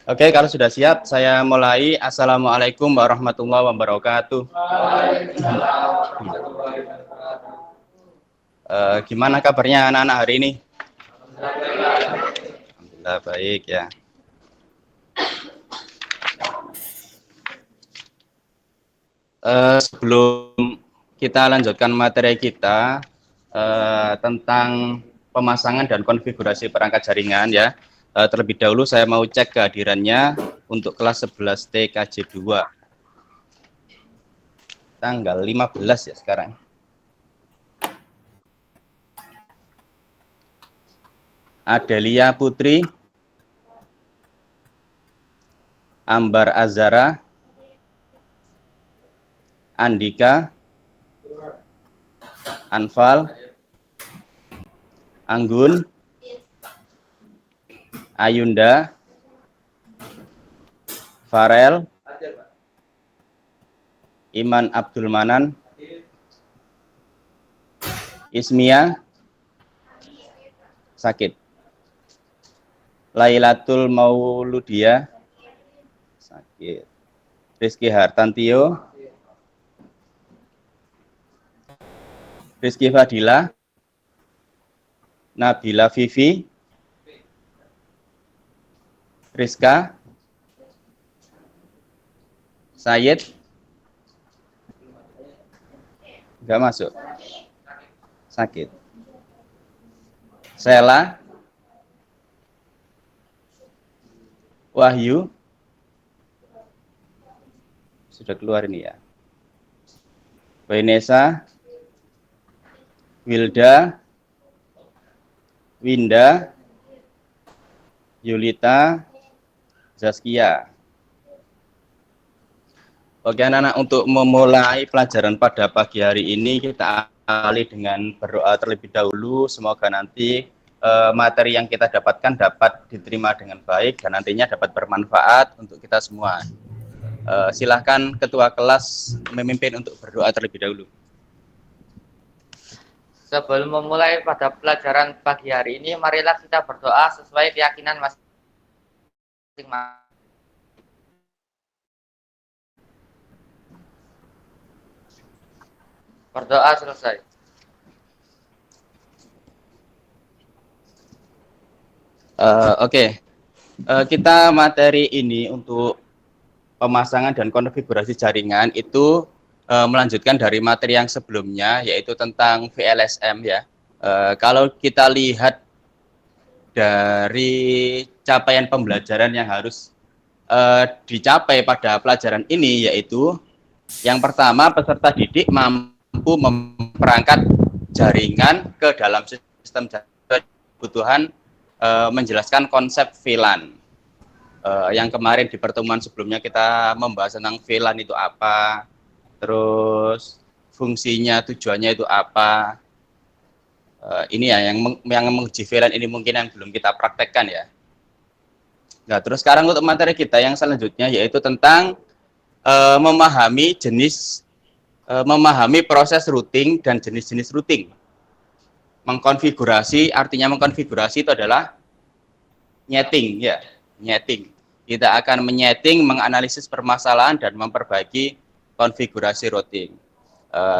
Oke, kalau sudah siap, saya mulai. Assalamualaikum warahmatullahi wabarakatuh. Gimana kabarnya anak-anak hari ini? Alhamdulillah baik ya. Sebelum kita lanjutkan materi kita tentang pemasangan dan konfigurasi perangkat jaringan ya. Terlebih dahulu saya mau cek kehadirannya untuk kelas 11T KJ2. Tanggal 15 ya sekarang. Adelia Putri, Ambar Azara, Andika, Anfal, Anggun, Ayunda, Farel, Iman Abdul Manan, Ismia, sakit. Lailatul Mauludia, sakit. Rizky Hartantio, Rizky Fadila, Nabila Vivi, Rizka, Sayed, enggak masuk, sakit. Sela, Wahyu, sudah keluar ini ya. Vanessa, Wilda, Winda, Yulita, Zaskia. Oke anak-anak, untuk memulai pelajaran pada pagi hari ini kita awali dengan berdoa terlebih dahulu. Semoga nanti materi yang kita dapatkan dapat diterima dengan baik dan nantinya dapat bermanfaat untuk kita semua. Silahkan ketua kelas memimpin untuk berdoa terlebih dahulu. Sebelum memulai pada pelajaran pagi hari ini, marilah kita berdoa sesuai keyakinan masing-masing. Berdoa selesai. Oke. Kita materi ini untuk pemasangan dan konfigurasi jaringan itu melanjutkan dari materi yang sebelumnya, yaitu tentang VLSM ya. Kalau kita lihat dari capaian pembelajaran yang harus dicapai pada pelajaran ini, yaitu yang pertama, peserta didik mampu memperangkat jaringan ke dalam sistem kebutuhan menjelaskan konsep VLAN. Yang kemarin di pertemuan sebelumnya kita membahas tentang VLAN itu apa, terus fungsinya, tujuannya itu apa. Ini ya yang menguji VLAN ini mungkin yang belum kita praktekkan ya. Nah, terus sekarang untuk materi kita yang selanjutnya yaitu tentang memahami proses routing dan jenis-jenis routing. Mengkonfigurasi, artinya mengkonfigurasi itu adalah nyeting ya, nyeting. Kita akan menyeting, menganalisis permasalahan dan memperbaiki konfigurasi routing.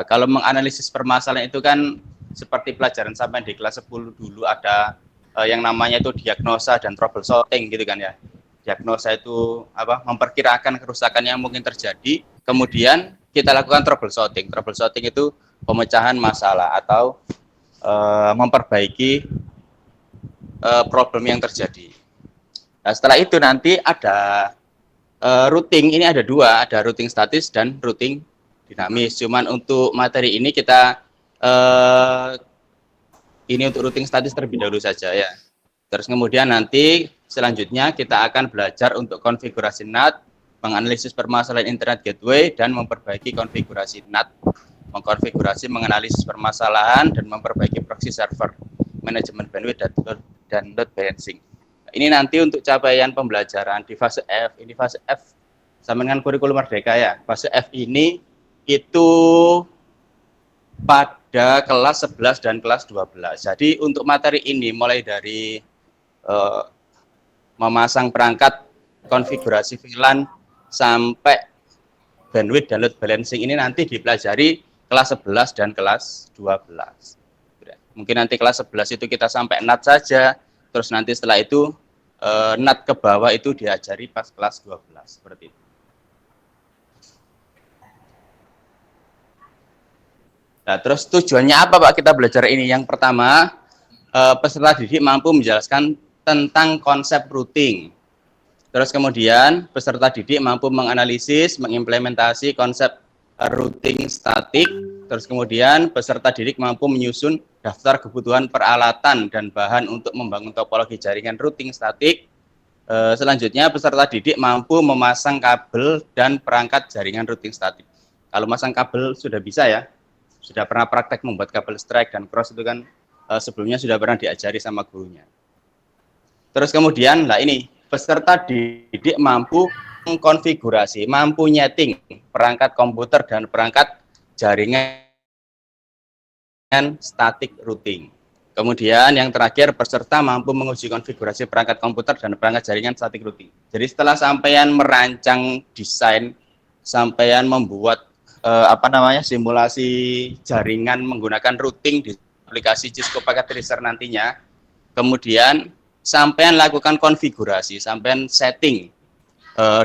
Kalau menganalisis permasalahan itu kan seperti pelajaran sampai di kelas 10 dulu ada yang namanya itu diagnosa dan troubleshooting gitu kan ya. Diagnosa itu apa? Memperkirakan kerusakan yang mungkin terjadi, kemudian kita lakukan troubleshooting. Troubleshooting itu pemecahan masalah atau memperbaiki problem yang terjadi. Nah, setelah itu nanti ada routing, ini ada dua, ada routing statis dan routing dinamis. Cuman untuk materi ini kita ini untuk routing statis terlebih dahulu saja ya. Terus kemudian nanti selanjutnya kita akan belajar untuk konfigurasi NAT, menganalisis permasalahan internet gateway dan memperbaiki konfigurasi NAT, mengkonfigurasi, menganalisis permasalahan dan memperbaiki proxy server, manajemen bandwidth dan load balancing. Ini nanti untuk capaian pembelajaran di fase F. Ini fase F sama dengan kurikulum Merdeka ya. Fase F ini itu pada kelas 11 dan kelas 12. Jadi untuk materi ini mulai dari memasang perangkat konfigurasi VLAN sampai bandwidth dan load balancing ini nanti dipelajari kelas 11 dan kelas 12. Mungkin nanti kelas 11 itu kita sampai NAT saja, terus nanti setelah itu NAT ke bawah itu diajari pas kelas 12, seperti itu. Nah, terus tujuannya apa Pak kita belajar ini? Yang pertama, peserta didik mampu menjelaskan tentang konsep routing. Terus kemudian peserta didik mampu menganalisis, mengimplementasi konsep routing statik. Terus kemudian peserta didik mampu menyusun daftar kebutuhan peralatan dan bahan untuk membangun topologi jaringan routing statik. Selanjutnya peserta didik mampu memasang kabel dan perangkat jaringan routing statik. Kalau masang kabel sudah bisa ya, sudah pernah praktek membuat kabel strike dan cross itu kan sebelumnya sudah pernah diajari sama gurunya. Terus kemudian, lah ini, peserta didik mampu mengkonfigurasi, mampu nyeting perangkat komputer dan perangkat jaringan static routing. Kemudian yang terakhir, peserta mampu menguji konfigurasi perangkat komputer dan perangkat jaringan static routing. Jadi setelah sampean merancang desain, sampean membuat simulasi jaringan menggunakan routing di aplikasi Cisco Packet Tracer nantinya, kemudian sampean lakukan konfigurasi, sampean setting,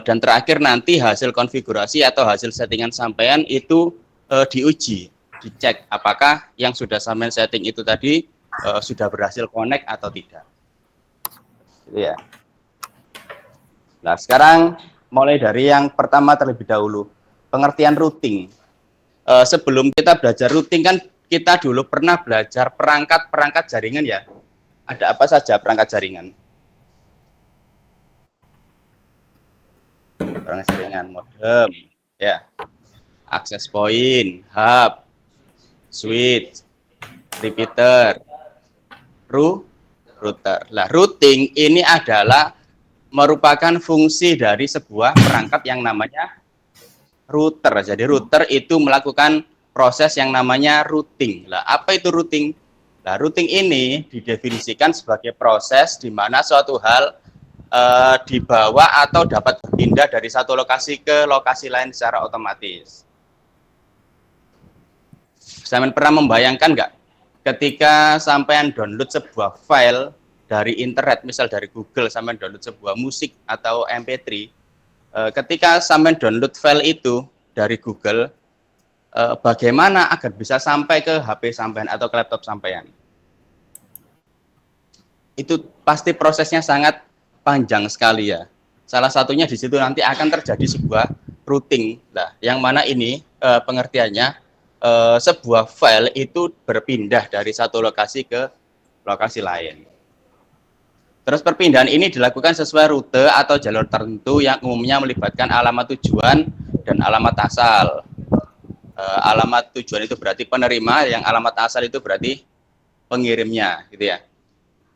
dan terakhir nanti hasil konfigurasi atau hasil settingan sampean itu diuji, dicek apakah yang sudah sampean setting itu tadi sudah berhasil connect atau tidak. Gitu ya. Nah, sekarang mulai dari yang pertama terlebih dahulu, pengertian routing. Sebelum kita belajar routing kan kita dulu pernah belajar perangkat jaringan ya. Ada apa saja perangkat jaringan? Perangkat jaringan, modem, ya, access point, hub, switch, repeater, router. Nah, routing ini adalah merupakan fungsi dari sebuah perangkat yang namanya router. Jadi router itu melakukan proses yang namanya routing. Lah, apa itu routing? Nah, routing ini didefinisikan sebagai proses di mana suatu hal dibawa atau dapat berpindah dari satu lokasi ke lokasi lain secara otomatis. Sampean pernah membayangkan nggak ketika sampean download sebuah file dari internet, misal dari Google, sampean download sebuah musik atau MP3, ketika sampean download file itu dari Google, bagaimana agar bisa sampai ke HP sampean atau ke laptop sampean? Itu pasti prosesnya sangat panjang sekali ya. Salah satunya di situ nanti akan terjadi sebuah routing. Nah, yang mana ini pengertiannya sebuah file itu berpindah dari satu lokasi ke lokasi lain. Terus perpindahan ini dilakukan sesuai rute atau jalur tertentu yang umumnya melibatkan alamat tujuan dan alamat asal. Alamat tujuan itu berarti penerima, yang alamat asal itu berarti pengirimnya, gitu ya.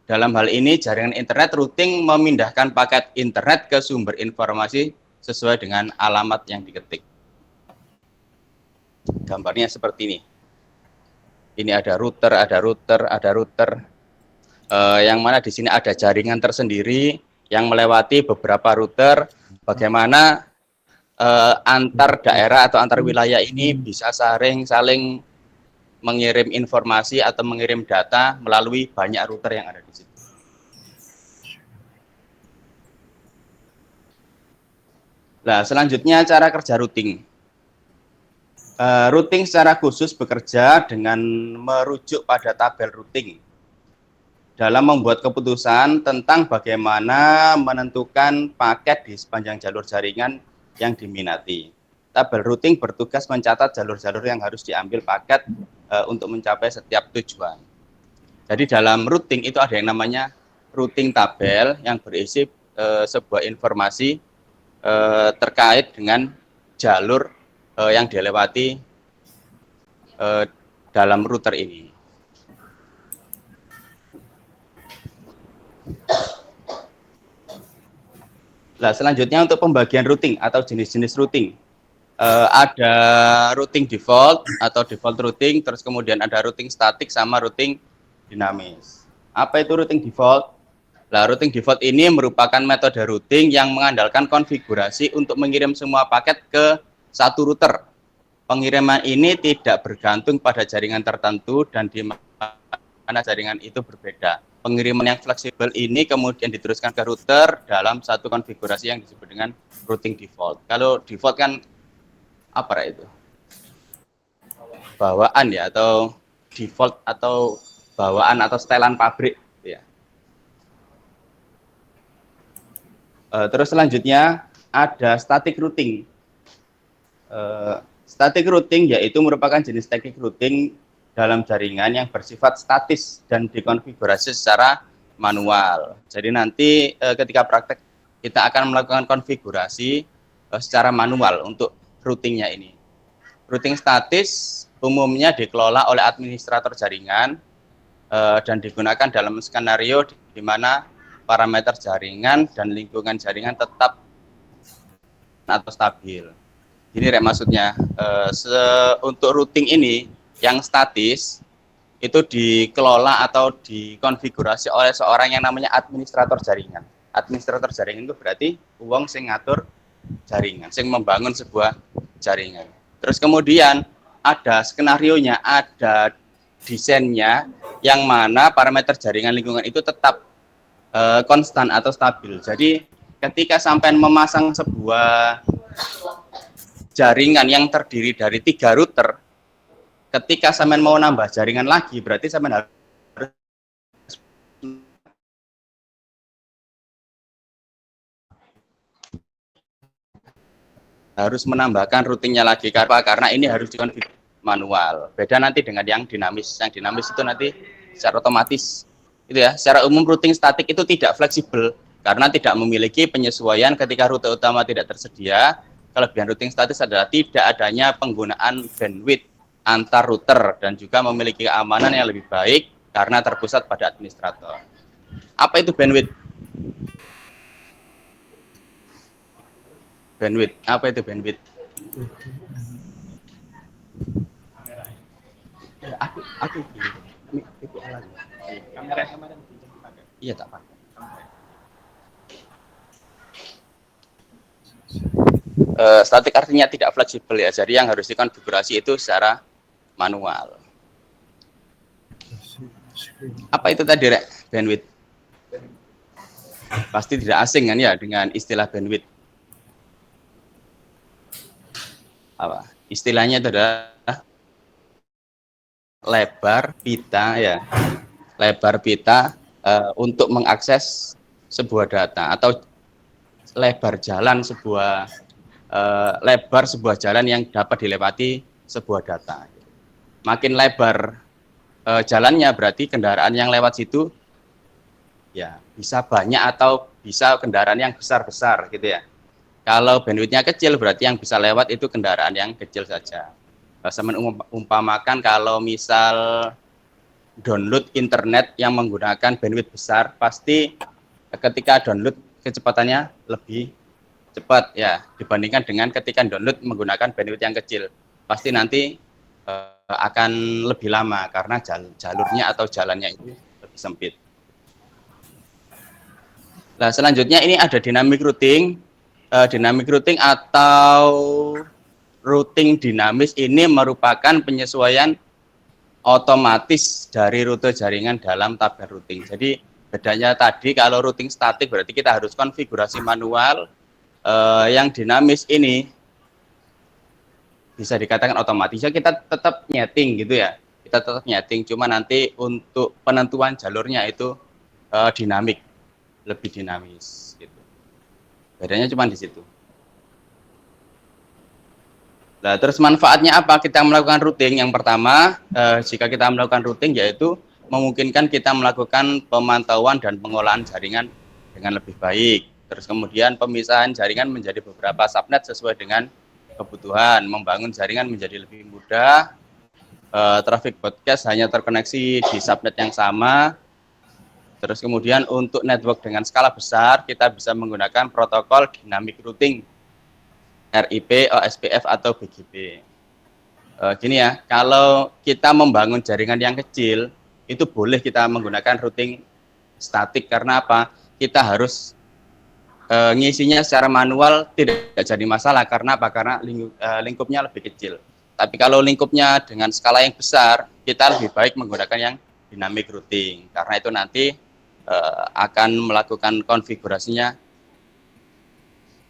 Dalam hal ini jaringan internet routing memindahkan paket internet ke sumber informasi sesuai dengan alamat yang diketik. Gambarnya seperti ini. Ini ada router, yang mana di sini ada jaringan tersendiri yang melewati beberapa router. Bagaimana antar daerah atau antar wilayah ini bisa saling mengirim informasi atau mengirim data melalui banyak router yang ada di situ. Nah, selanjutnya cara kerja routing. Routing secara khusus bekerja dengan merujuk pada tabel routing dalam membuat keputusan tentang bagaimana menentukan paket di sepanjang jalur jaringan yang diminati. Tabel routing bertugas mencatat jalur-jalur yang harus diambil paket untuk mencapai setiap tujuan. Jadi dalam routing itu ada yang namanya routing tabel yang berisi sebuah informasi terkait dengan jalur yang dilewati dalam router ini. Nah, selanjutnya untuk pembagian routing atau jenis-jenis routing. Ada routing default atau default routing, terus kemudian ada routing statik sama routing dinamis. Apa itu routing default? Nah, routing default ini merupakan metode routing yang mengandalkan konfigurasi untuk mengirim semua paket ke satu router. Pengiriman ini tidak bergantung pada jaringan tertentu dan di mana jaringan itu berbeda. Pengiriman yang fleksibel ini kemudian diteruskan ke router dalam satu konfigurasi yang disebut dengan routing default. Kalau default kan apa itu? Bawaan ya, atau default atau bawaan atau setelan pabrik ya. Terus selanjutnya ada static routing. Static routing yaitu merupakan jenis teknik routing dalam jaringan yang bersifat statis dan dikonfigurasi secara manual. Jadi nanti ketika praktek kita akan melakukan konfigurasi secara manual untuk routingnya ini. Routing statis umumnya dikelola oleh administrator jaringan dan digunakan dalam skenario di mana parameter jaringan dan lingkungan jaringan tetap atau stabil. Ini maksudnya untuk routing ini yang statis itu dikelola atau dikonfigurasi oleh seorang yang namanya administrator jaringan. Administrator jaringan itu berarti uang sing ngatur jaringan, sing membangun sebuah jaringan. Terus kemudian ada skenarionya, ada desainnya yang mana parameter jaringan lingkungan itu tetap konstan atau stabil. Jadi ketika sampai memasang sebuah jaringan yang terdiri dari 3 router, ketika sampean mau nambah jaringan lagi, berarti sampean harus menambahkan routingnya lagi. Karena ini harus dikonfigurasi manual. Beda nanti dengan yang dinamis. Yang dinamis itu nanti secara otomatis. Itu ya, secara umum routing statik itu tidak fleksibel karena tidak memiliki penyesuaian ketika rute utama tidak tersedia. Kelebihan routing statis adalah tidak adanya penggunaan bandwidth antar router dan juga memiliki keamanan yang lebih baik karena terpusat pada administrator. Apa itu bandwidth? Bandwidth, apa itu bandwidth? Aku kamera kemarin iya tak pakai. Statik artinya tidak fleksibel ya, jadi yang harus dikonfigurasi itu secara manual. Apa itu tadi Rek? Bandwidth? Pasti tidak asing kan ya dengan istilah bandwidth. Apa? Istilahnya itu adalah lebar pita ya. Lebar pita untuk mengakses sebuah data atau lebar jalan lebar sebuah jalan yang dapat dilewati sebuah data. Makin lebar jalannya berarti kendaraan yang lewat situ ya bisa banyak atau bisa kendaraan yang besar-besar gitu ya. Kalau bandwidthnya kecil berarti yang bisa lewat itu kendaraan yang kecil saja. Saya mengumpamakan kalau misal download internet yang menggunakan bandwidth besar, pasti ketika download kecepatannya lebih cepat ya dibandingkan dengan ketika download menggunakan bandwidth yang kecil. Pasti nanti akan lebih lama karena jalurnya atau jalannya itu lebih sempit. Nah, selanjutnya ini ada dynamic routing. Dynamic routing atau routing dinamis ini merupakan penyesuaian otomatis dari rute jaringan dalam tabel routing. Jadi bedanya tadi kalau routing statik berarti kita harus konfigurasi manual, yang dinamis ini bisa dikatakan otomatis. Ya kita tetap nyeting gitu ya. Kita tetap nyeting, cuma nanti untuk penentuan jalurnya itu dinamik, lebih dinamis gitu. Bedanya cuma di situ. Nah, terus manfaatnya apa kita melakukan routing? Yang pertama, jika kita melakukan routing yaitu memungkinkan kita melakukan pemantauan dan pengolahan jaringan dengan lebih baik. Terus kemudian pemisahan jaringan menjadi beberapa subnet sesuai dengan kebutuhan. Membangun jaringan menjadi lebih mudah. Traffic broadcast hanya terkoneksi di subnet yang sama. Terus kemudian untuk network dengan skala besar, kita bisa menggunakan protokol dynamic routing, RIP, OSPF, atau BGP. Gini ya, kalau kita membangun jaringan yang kecil, itu boleh kita menggunakan routing statik. Karena apa? kita harus ngisinya secara manual tidak jadi masalah. Karena apa? Karena lingkupnya lebih kecil. Tapi kalau lingkupnya dengan skala yang besar, kita lebih baik menggunakan yang dynamic routing. Karena itu nanti akan melakukan konfigurasinya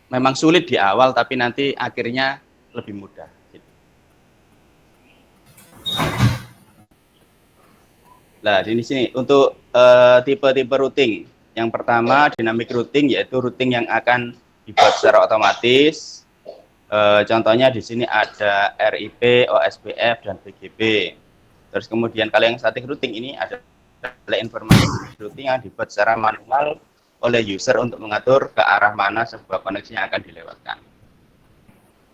memang sulit di awal, tapi nanti akhirnya lebih mudah. Nah, di sini untuk tipe-tipe routing. Yang pertama dynamic routing, yaitu routing yang akan dibuat secara otomatis. Contohnya di sini ada RIP, OSPF, dan BGP. Terus kemudian kalau yang static routing ini adalah informasi routing yang dibuat secara manual oleh user untuk mengatur ke arah mana sebuah koneksi yang akan dilewatkan.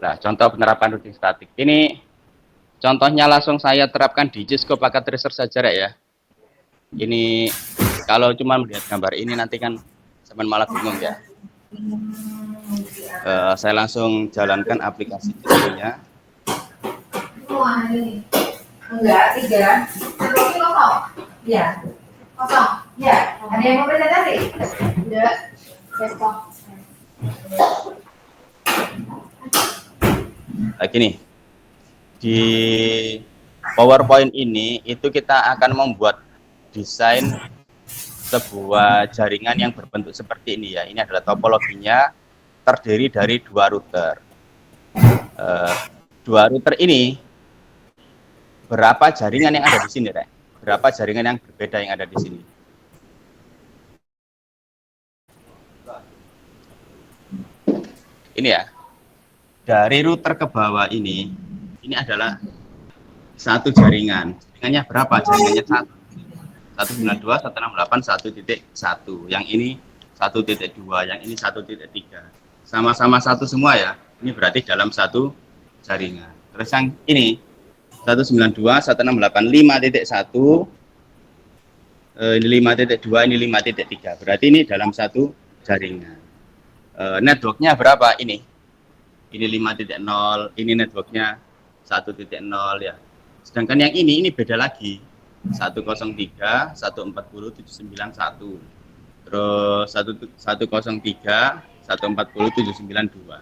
Nah, contoh penerapan routing statik ini, contohnya langsung saya terapkan di Cisco Packet Tracer saja ya. Ini kalau cuma melihat gambar ini nanti kan teman malah bingung ya. Saya langsung jalankan aplikasi nya. Enggak, 3. Terus kosong. Iya. Kosong. Iya. Ada yang mau presentasi? Enggak. Kosong. Nah, gini. Di PowerPoint ini itu kita akan membuat desain sebuah jaringan yang berbentuk seperti ini ya. Ini adalah topologinya, terdiri dari 2 router. 2 router ini berapa jaringan yang ada di sini, Rek? Berapa jaringan yang berbeda yang ada di sini? Ini ya. Dari router ke bawah ini adalah satu jaringan. Jaringannya berapa? Jaringannya 192, 168, 1.1. Yang ini 1.2, yang ini 1.3. Sama-sama satu semua ya. Ini berarti dalam satu jaringan. Terus yang ini 192, 168, 5.1, ini 5.2, ini 5.3. Berarti ini dalam satu jaringan. Networknya berapa ini? Ini 5.0, ini networknya 1.0 ya. Sedangkan yang ini beda lagi. 103, 140, 791. Terus 103, 140, 792.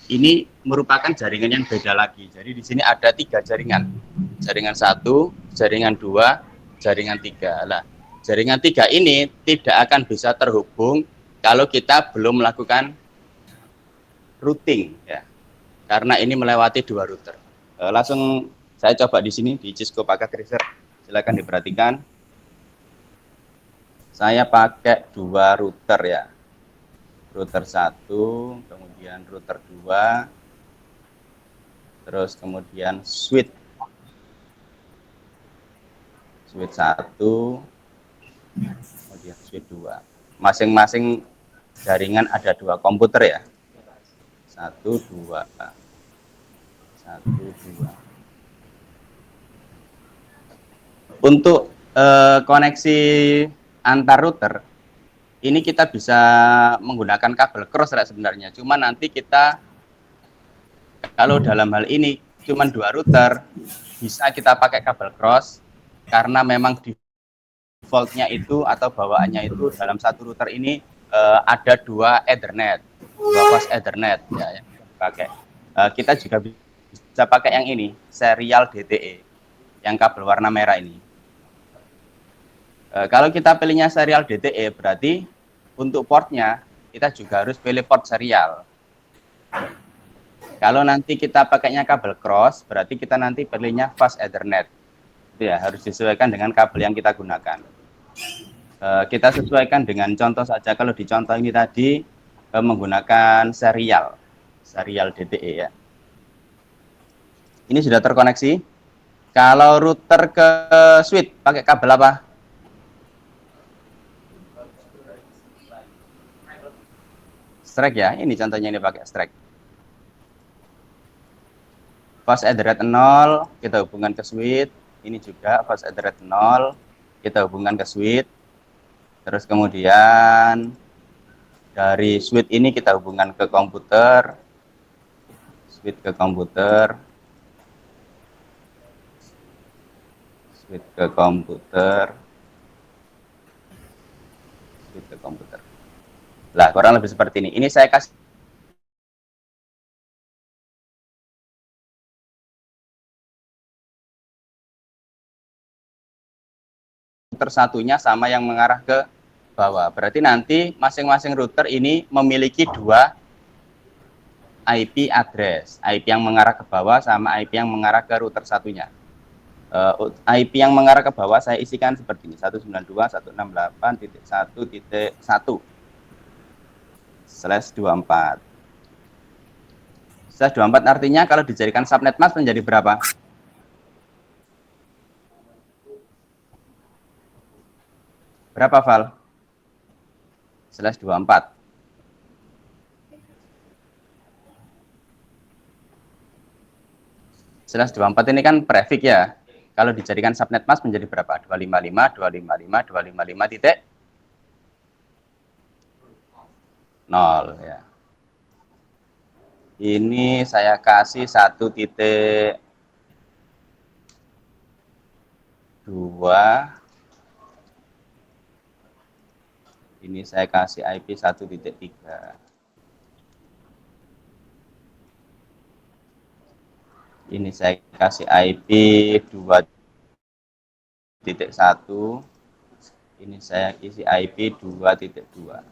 Ini merupakan jaringan yang beda lagi. Jadi di sini ada 3 jaringan. Jaringan 1, jaringan 2, jaringan 3. Nah, jaringan 3 ini tidak akan bisa terhubung kalau kita belum melakukan routing ya. Karena ini melewati 2 router. Langsung saya coba di sini di Cisco Packet Tracer. Silakan diperhatikan. Saya pakai 2 router ya. Router 1, kemudian router 2, terus kemudian switch 1, kemudian switch 2. Masing-masing jaringan ada 2 komputer ya. 1, 2. 1, 2. Untuk koneksi antar router ini kita bisa menggunakan kabel cross sebenarnya. Cuma nanti kita kalau dalam hal ini cuma 2 router bisa kita pakai kabel cross karena memang defaultnya itu atau bawaannya itu dalam satu router ini ada 2 Ethernet, 2 fast Ethernet ya yang dipakai. Kita juga bisa pakai yang ini serial DTE yang kabel warna merah ini. Kalau kita pilihnya serial DTE berarti untuk portnya kita juga harus pilih port serial. Kalau nanti kita pakainya kabel cross berarti kita nanti pilihnya fast Ethernet. Itu ya harus disesuaikan dengan kabel yang kita gunakan. Kita sesuaikan dengan contoh saja. Kalau di contoh ini tadi menggunakan serial DTE ya. Ini sudah terkoneksi. Kalau router ke switch pakai kabel apa? Strike ya. Ini contohnya ini pakai strike. Fast Ethernet 0 kita hubungkan ke switch. Ini juga fast Ethernet 0 kita hubungkan ke switch. Terus kemudian dari switch ini kita hubungkan ke komputer. Switch ke komputer. Switch ke komputer. Switch ke komputer. Lah, kurang lebih seperti ini. Ini saya kasih router satunya sama yang mengarah ke bawah. Berarti nanti masing-masing router ini memiliki dua IP address. IP yang mengarah ke bawah sama IP yang mengarah ke router satunya. IP yang mengarah ke bawah saya isikan seperti ini, 192.168.1.1/24. 24 artinya kalau dijadikan subnet mask menjadi berapa? Berapa, Val? 24. Jelas 24 ini kan prefix ya. Kalau dijadikan subnet mask menjadi berapa? 255, 255, 255 titik 0 ya. Ini saya kasih 1.2. Ini saya kasih IP 1.3. Ini saya kasih IP 2.1. Ini saya isi IP 2.2.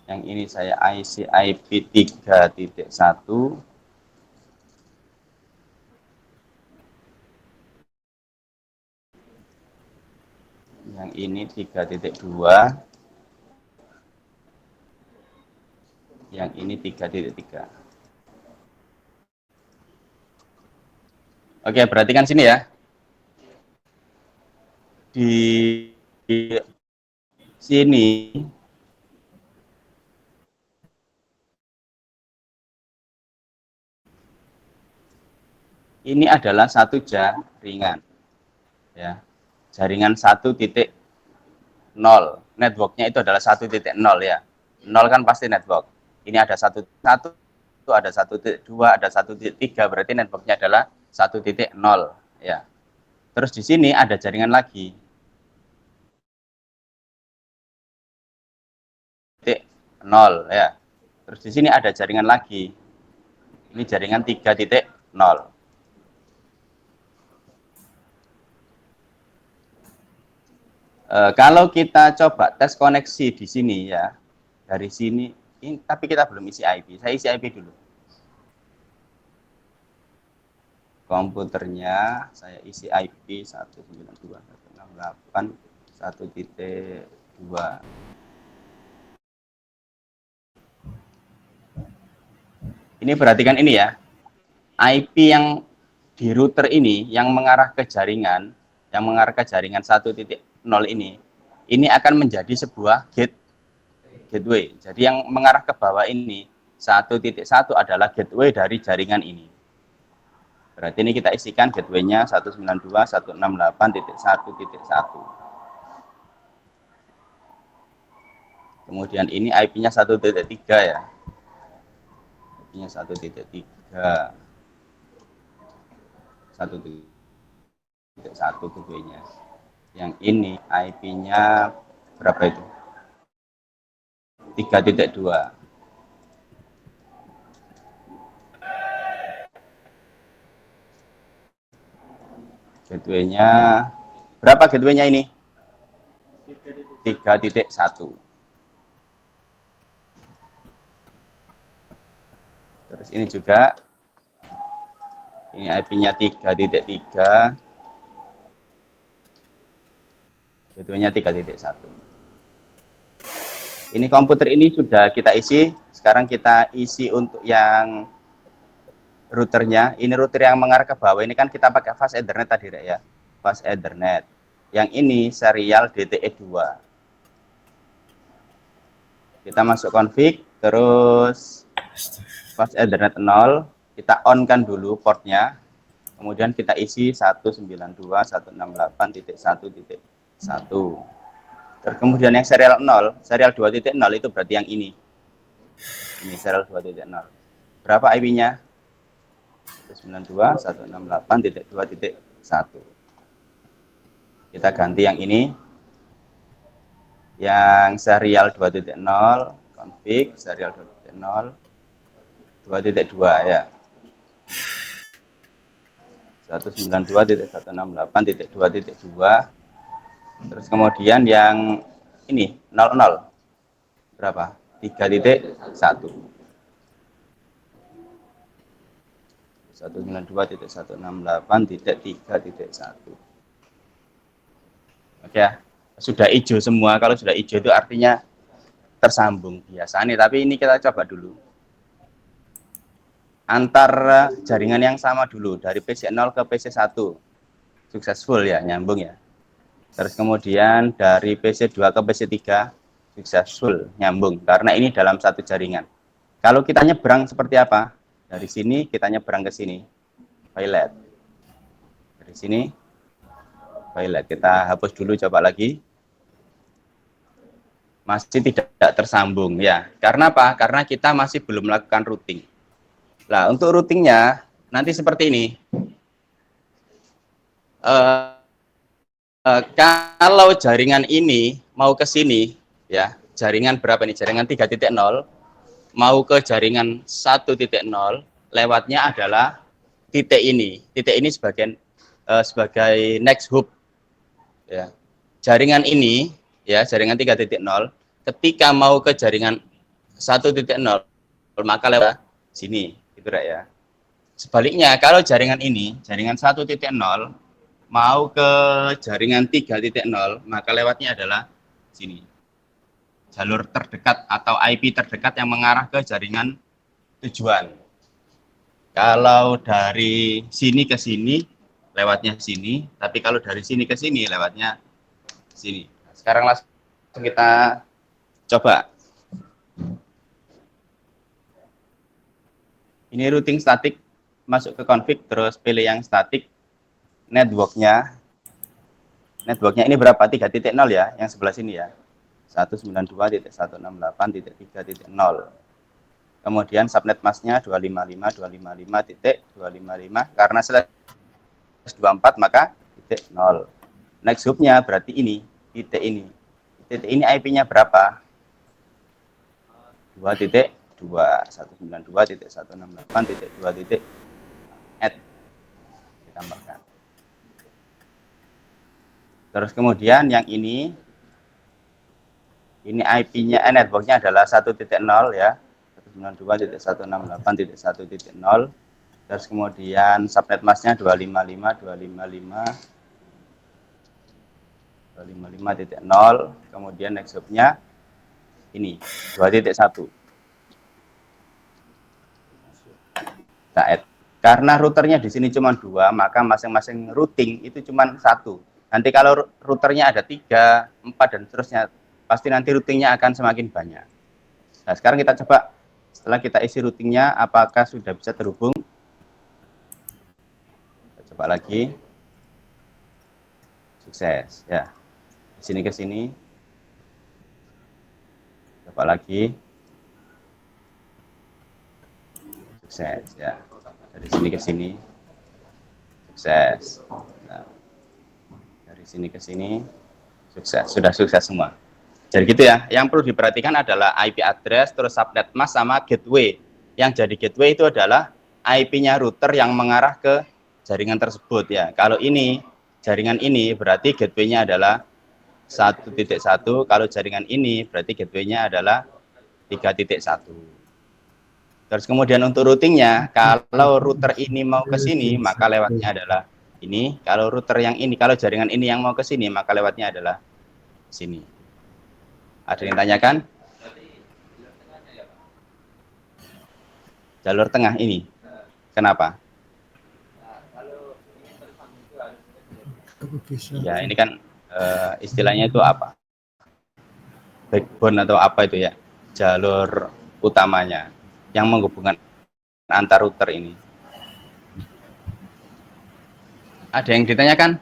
Yang ini saya isi IP 3.1. Yang ini 3.2. Yang ini 3.3. Oke, perhatikan sini ya. Di sini ini adalah satu jaringan ya. Jaringan 1.0. Networknya itu adalah 1.0 ya. 0 kan pasti network. Ini ada 1.1, ada 1.2, ada 1.3, berarti networknya adalah 1.0 ya. Terus di sini ada jaringan lagi. 0 ya. Terus di sini ada jaringan lagi. Ini jaringan 3.0. Kalau kita coba tes koneksi di sini ya, dari sini, ini, tapi kita belum isi IP. Saya isi IP dulu. Komputernya saya isi IP 192.168.1.2. Ini perhatikan ini ya. IP yang di router ini yang mengarah ke jaringan, yang mengarah ke jaringan 1.0 ini akan menjadi sebuah gateway. Jadi yang mengarah ke bawah ini 1.1 adalah gateway dari jaringan ini. Berarti ini kita isikan gateway-nya 192.168.1.1. Kemudian ini IP-nya 1.3 ya. IP-nya 1.3. 1.1 gateway-nya. Yang ini IP-nya berapa itu? 3.2. Gateway-nya berapa gateway-nya ini? 3.1. Terus ini juga ini IP-nya 3.3. Gateway-nya 3.1. Ini komputer ini sudah kita isi. Sekarang kita isi untuk yang routernya. Ini router yang mengarah ke bawah ini kan kita pakai fast Ethernet tadi ya. Fast Ethernet. Yang ini serial DTE2. Kita masuk config, terus fast Ethernet 0, kita on kan dulu portnya. Kemudian kita isi 192.168.1.1. Terus kemudian yang serial 0, serial 2.0 itu berarti yang ini. Ini serial 2.0. Berapa IP-nya? 192.168.2.1. Kita ganti yang ini, yang serial 2.0, config serial 2.0, 2.2 ya. 192.168.2.2. Terus kemudian yang ini 00 berapa? 3.1. 192.168.3.1. Oke ya, sudah hijau semua. Kalau sudah hijau itu artinya tersambung biasanya, tapi ini kita coba dulu. Antar jaringan yang sama dulu, dari PC0 ke PC1. Successful ya, nyambung ya. Terus kemudian dari PC2 ke PC3, successful, nyambung. Karena ini dalam satu jaringan. Kalau kita nyebrang seperti apa? Dari sini kita nyebrang ke sini. Violet. Dari sini violet. Kita hapus dulu, coba lagi. Masih tidak tersambung ya. Karena apa? Karena kita masih belum melakukan routing. Nah, untuk routingnya nanti seperti ini. Kalau jaringan ini mau ke sini, ya, jaringan berapa nih? Jaringan 3.0 mau ke jaringan 1.0, lewatnya adalah titik ini. Titik ini sebagai next hub. Ya. Jaringan ini, ya, jaringan 3.0, ketika mau ke jaringan 1.0, maka lewat sini, gitu ya. Sebaliknya, kalau jaringan ini, jaringan 1.0, mau ke jaringan 3.0, maka lewatnya adalah sini. Jalur terdekat atau IP terdekat yang mengarah ke jaringan tujuan. Kalau dari sini ke sini, lewatnya sini. Tapi kalau dari sini ke sini, lewatnya sini. Sekarang langsung kita coba. Ini routing statik, masuk ke config, terus pilih yang statik. Networknya ini berapa? 3.0 ya, yang sebelah sini ya. 192.168.3.0. Kemudian subnet masknya 255.255.255, karena /24 maka titik 0. Next hubnya berarti ini, titik ini. Titik ini IP-nya berapa? 2.2, 192.168.2. Add, ditambahkan. Terus kemudian yang ini IP-nya, networknya adalah 1.0 ya, 192.168.1.0. Terus kemudian subnet masknya 255.0. Kemudian next hubnya ini 2.1. Kita add. Karena routernya di sini cuma 2, maka masing-masing routing itu cuma 1. Nanti kalau routernya ada 3, 4 dan seterusnya, pasti nanti routingnya akan semakin banyak. Nah, sekarang kita coba, setelah kita isi routingnya, apakah sudah bisa terhubung? Kita coba lagi. Sukses ya. Di sini ke sini. Coba lagi. Sukses ya. Dari sini ke sini. Sukses. Nah, dari sini ke sini. Sukses. Sudah sukses semua. Jadi gitu ya. Yang perlu diperhatikan adalah IP address, terus subnet mask sama gateway. Yang jadi gateway itu adalah IP-nya router yang mengarah ke jaringan tersebut ya. Kalau ini jaringan ini berarti gateway-nya adalah 1.1. Kalau jaringan ini berarti gateway-nya adalah 3.1. Terus kemudian untuk routingnya, kalau router ini mau ke sini, maka lewatnya adalah ini. Kalau router yang ini, kalau jaringan ini yang mau ke sini, maka lewatnya adalah sini. Ada yang tanyakan? Jalur tengah ini, kenapa? Ya ini kan istilahnya itu apa? Backbone atau apa itu ya? Jalur utamanya yang menghubungkan antar router ini. Ada yang ditanyakan?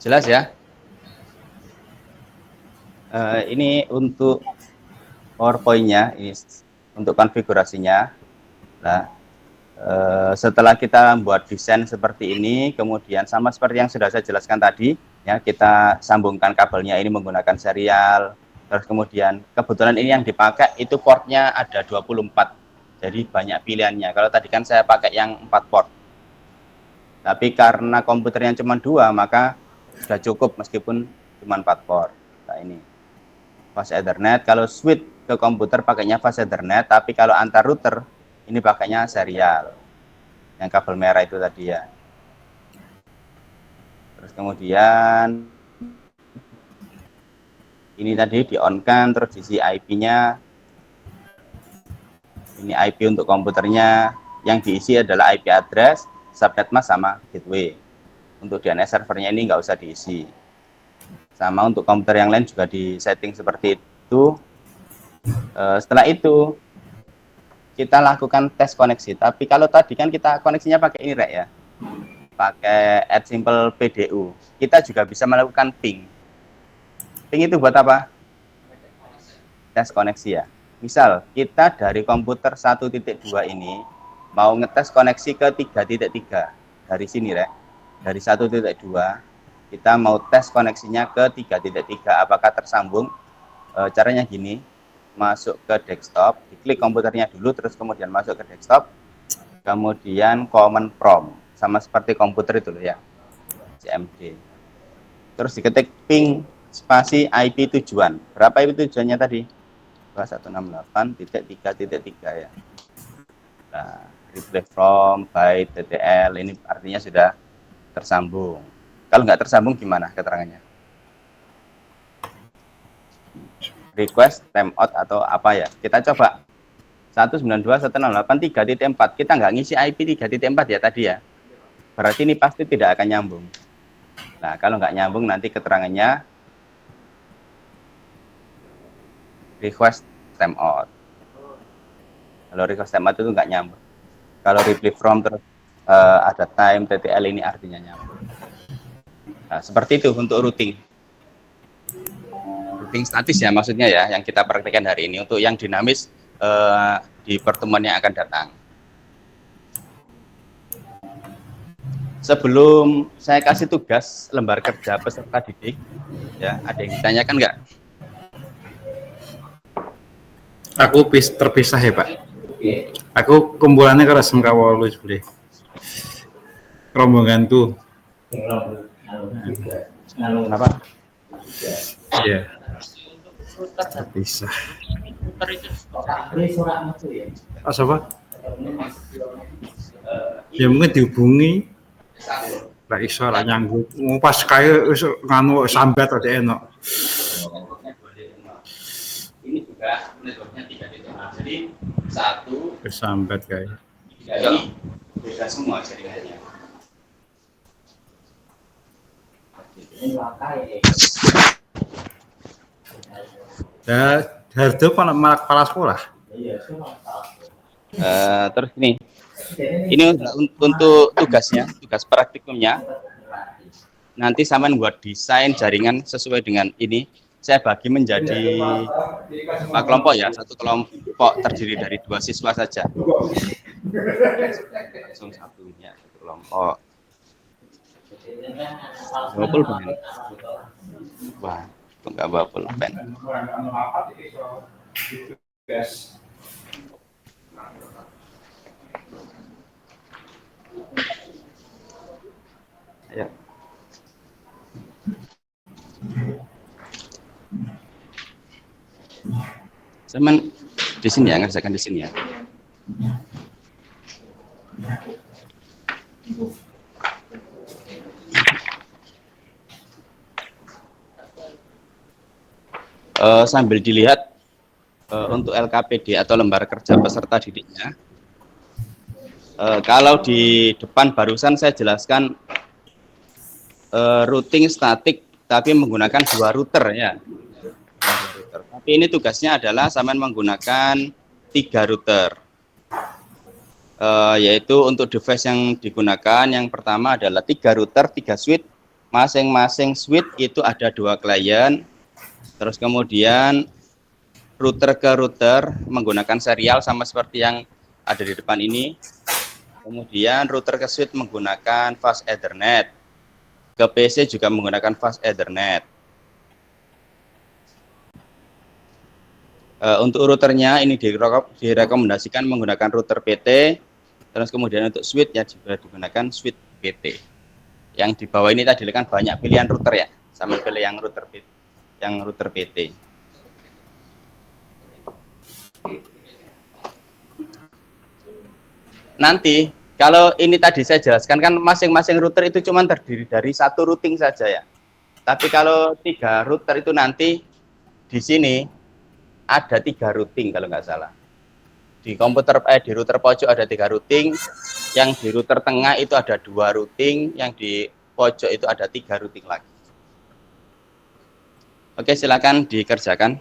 Jelas ya? Ini untuk PowerPoint-nya, ini untuk konfigurasinya. Nah, setelah kita buat desain seperti ini, kemudian sama seperti yang sudah saya jelaskan tadi, ya kita sambungkan kabelnya ini menggunakan serial. Terus kemudian kebetulan ini yang dipakai itu portnya ada 24, jadi banyak pilihannya. Kalau tadi kan saya pakai yang 4 port, tapi karena komputernya cuma 2, maka sudah cukup meskipun cuma 4 port. Nah ini fast Ethernet. Kalau switch ke komputer pakainya fast Ethernet, tapi kalau antar router ini pakainya serial, yang kabel merah itu tadi ya. Terus kemudian ini tadi di on kan, terus diisi IP-nya. Ini IP untuk komputernya, yang diisi adalah IP address, subnet mask sama gateway. Untuk DNS servernya ini nggak usah diisi. Sama untuk komputer yang lain juga di setting seperti itu. Setelah itu kita lakukan tes koneksi. Tapi kalau tadi kan kita koneksinya pakai ini Rek ya, pakai add simple PDU. Kita juga bisa melakukan ping. Ping itu buat apa? Tes koneksi ya. Misal kita dari komputer 1.2 ini mau ngetes koneksi ke 3.3 dari sini Rek. Dari 1.2 kita mau tes koneksinya ke 3.3 apakah tersambung. Caranya gini, masuk ke desktop, diklik komputernya dulu, terus kemudian masuk ke desktop, kemudian command prompt, sama seperti komputer itu loh ya, CMD. Terus diketik ping spasi IP tujuan. Berapa IP tujuannya tadi? 2168.3.3 ya. Nah, replay from by TTL ini artinya sudah tersambung. Kalau nggak tersambung gimana keterangannya? Request timeout atau apa ya, kita coba 192.168.3.4, kita nggak ngisi IP 3.4 ya tadi ya, berarti ini pasti tidak akan nyambung. Nah kalau nggak nyambung nanti keterangannya request timeout. Kalau request timeout itu nggak nyambung. Kalau reply from terus ada time TTL ini artinya nyambung. Nah seperti itu untuk routing statis ya maksudnya ya, yang kita praktekkan hari ini. Untuk yang dinamis di pertemuan yang akan datang. Sebelum saya kasih tugas lembar kerja peserta didik, ya ada yang ditanyakan nggak? Aku terpisah ya Pak. Aku kumpulannya ke resem kawolu boleh. Rombonganku. Kenapa? Iya. Terpisah. Apa? Ya mungkin dihubungi. Lah iso lah nyanggut. Pas kaya nganu sambat ada enak. Ini juga networknya 3.0. Jadi 1 Sambat kayak. ini beda semua jaringannya. Ya, harga malah kepala sekolah. Terus ini untuk tugasnya, tugas praktikumnya. Nanti sampean buat desain jaringan sesuai dengan ini. Saya bagi menjadi 5 kelompok ya. Satu kelompok terdiri dari 2 siswa saja. Langsung satunya satu kelompok. Bapul pen. Wah, enggak bapul pen. Ya. Cuman di sini ya, ngerjakan di sini ya. Sambil dilihat untuk LKPD atau lembar kerja peserta didiknya. Kalau di depan barusan saya jelaskan routing statik tapi menggunakan 2 router ya. Tapi ini tugasnya adalah sampean menggunakan 3 router. Yaitu untuk device yang digunakan yang pertama adalah 3 router, 3 switch. Masing-masing switch itu ada 2 klien. Terus kemudian router ke router menggunakan serial sama seperti yang ada di depan ini. Kemudian router ke switch menggunakan fast Ethernet. Ke PC juga menggunakan fast Ethernet. Untuk routernya ini direkomendasikan menggunakan router PT. Terus kemudian untuk switch ya juga digunakan switch PT. Yang di bawah ini tadi kan banyak pilihan router ya. Sambil pilih yang router PT. Nanti kalau ini tadi saya jelaskan kan masing-masing router itu cuma terdiri dari satu routing saja ya. Tapi kalau 3 router itu nanti di sini ada 3 routing kalau nggak salah. Di router pojok ada 3 routing, yang di router tengah itu ada 2 routing, yang di pojok itu ada 3 routing lagi. Oke, silakan dikerjakan.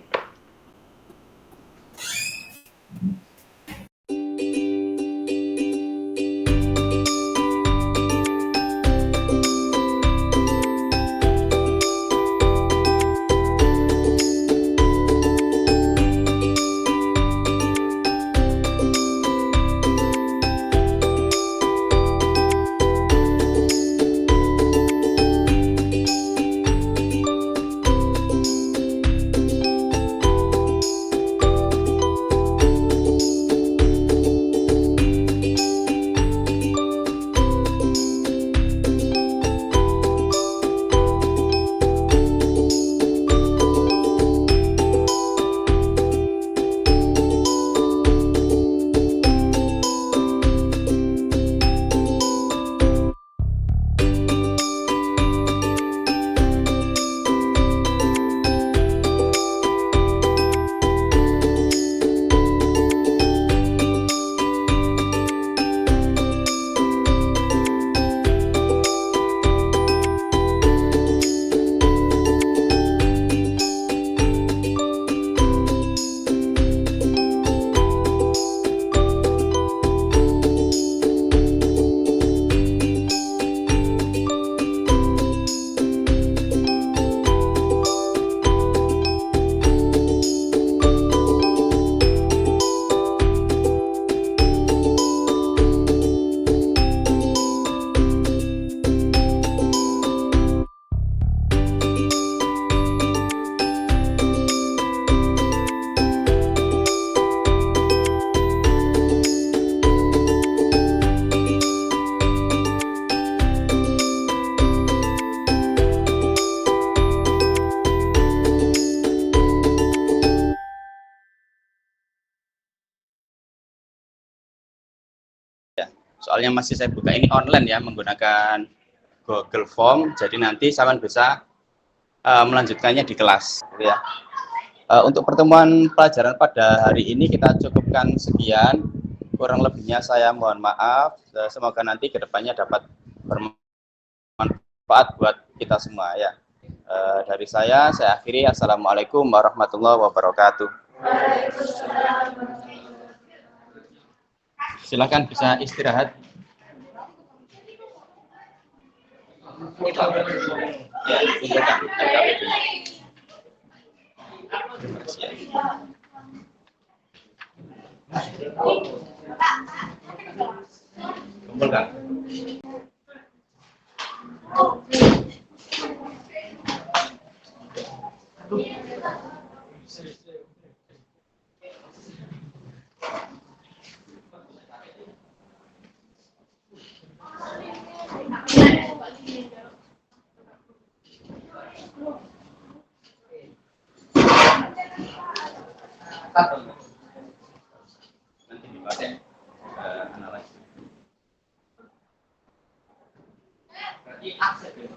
Soalnya masih saya buka ini online ya, menggunakan Google Form, jadi nanti Saman bisa melanjutkannya di kelas ya. Untuk pertemuan pelajaran pada hari ini kita cukupkan sekian, kurang lebihnya saya mohon maaf. Semoga nanti kedepannya dapat bermanfaat buat kita semua ya. Dari saya akhiri. Assalamualaikum warahmatullahi wabarakatuh. Silakan bisa istirahat. Ya, kumpulkan. Kumpulkan. Nanti dipakai analisis. Berarti akses ya.